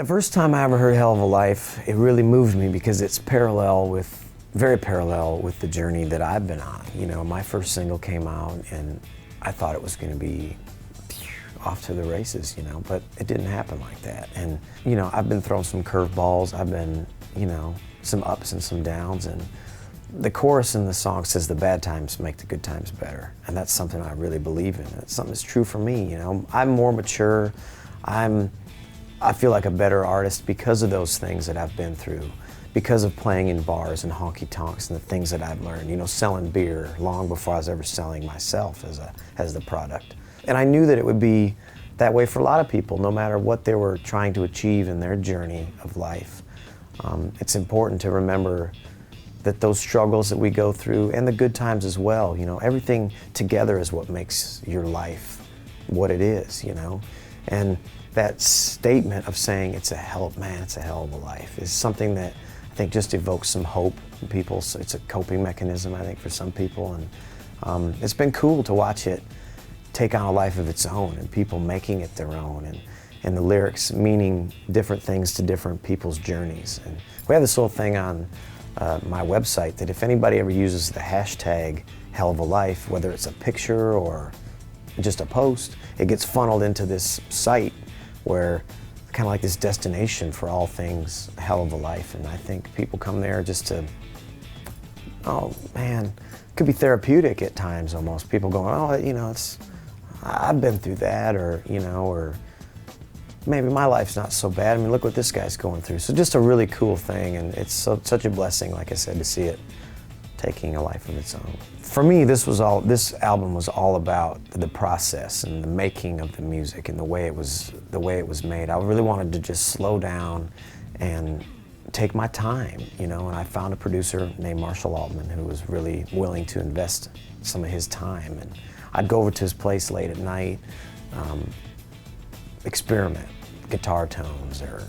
The first time I ever heard Helluva Life, it really moved me because it's very parallel with the journey that I've been on. You know, my first single came out and I thought it was going to be off to the races, you know, but it didn't happen like that. And, you know, I've been thrown some curveballs, I've been, you know, some ups and some downs, and the chorus in the song says the bad times make the good times better. And that's something I really believe in. It's something that's true for me, you know. I'm more mature, I feel like a better artist because of those things that I've been through, because of playing in bars and honky-tonks and the things that I've learned, you know, selling beer long before I was ever selling myself as the product. And I knew that it would be that way for a lot of people, no matter what they were trying to achieve in their journey of life. It's important to remember that those struggles that we go through, and the good times as well, you know, everything together is what makes your life what it is, you know. And that statement of saying it's a hell of a life is something that I think just evokes some hope in people. So it's a coping mechanism, I think, for some people. And it's been cool to watch it take on a life of its own and people making it their own, and the lyrics meaning different things to different people's journeys. And we have this little thing on my website that if anybody ever uses the hashtag Helluva Life, whether it's a picture or just a post, it gets funneled into this site where kind of like this destination for all things Helluva Life. And I think people come there just to, oh man, it could be therapeutic at times almost. People going, oh, you know, I've been through that, or, you know, or maybe my life's not so bad. I mean, look what this guy's going through. So just a really cool thing, and it's such a blessing, like I said, to see it taking a life of its own. For me, this album was all about the process and the making of the music and the way it was made. I really wanted to just slow down and take my time, you know, and I found a producer named Marshall Altman who was really willing to invest some of his time. And I'd go over to his place late at night, experiment, guitar tones or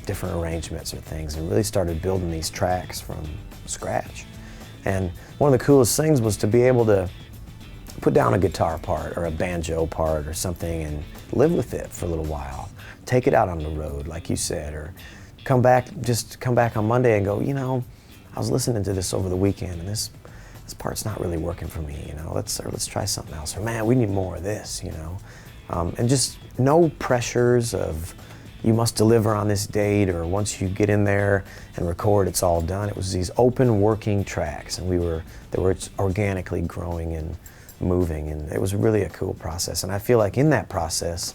different arrangements or things, and really started building these tracks from scratch. And one of the coolest things was to be able to put down a guitar part or a banjo part or something and live with it for a little while. Take it out on the road, like you said, or come back on Monday and go, you know, I was listening to this over the weekend and this part's not really working for me, you know, let's try something else. Or man, we need more of this, you know. And just no pressures of you must deliver on this date, or once you get in there and record, it's all done. It was these open working tracks, and they were organically growing and moving, and it was really a cool process. And I feel like in that process,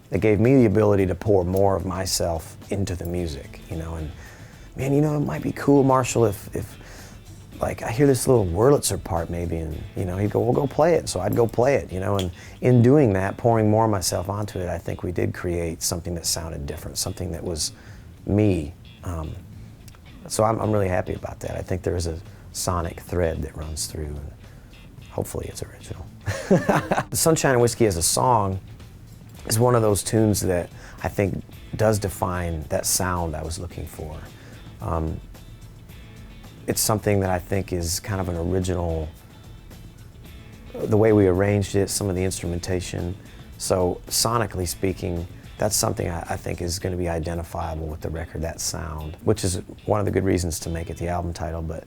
it gave me the ability to pour more of myself into the music, you know. And man, you know, it might be cool, Marshall, if like I hear this little Wurlitzer part maybe, and you know, he'd go, well, go play it. So I'd go play it, you know, and in doing that, pouring more of myself onto it, I think we did create something that sounded different, something that was me. So I'm really happy about that. I think there is a sonic thread that runs through, and hopefully it's original. Sunshine and Whiskey as a song is one of those tunes that I think does define that sound I was looking for. It's something that I think is kind of an original, the way we arranged it, some of the instrumentation. So sonically speaking, that's something I think is going to be identifiable with the record, that sound, which is one of the good reasons to make it the album title. But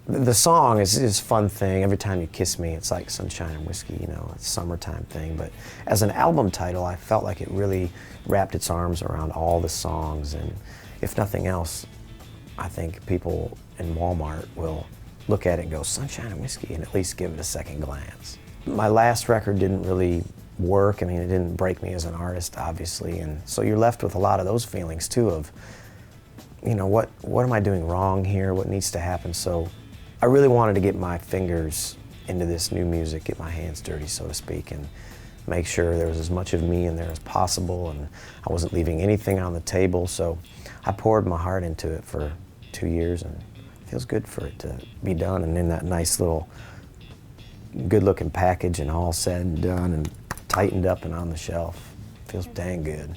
the song is a fun thing. Every time you kiss me, it's like sunshine and whiskey, you know, it's a summertime thing. But as an album title, I felt like it really wrapped its arms around all the songs. And if nothing else, I think people in Walmart will look at it and go, Sunshine and Whiskey, and at least give it a second glance. My last record didn't really work. I mean, it didn't break me as an artist, obviously, and so you're left with a lot of those feelings too of, you know, what am I doing wrong here? What needs to happen? So I really wanted to get my fingers into this new music, get my hands dirty, so to speak, and make sure there was as much of me in there as possible, and I wasn't leaving anything on the table. So I poured my heart into it for 2 years, and it feels good for it to be done and in that nice little good-looking package and all said and done and tightened up and on the shelf. Feels dang good.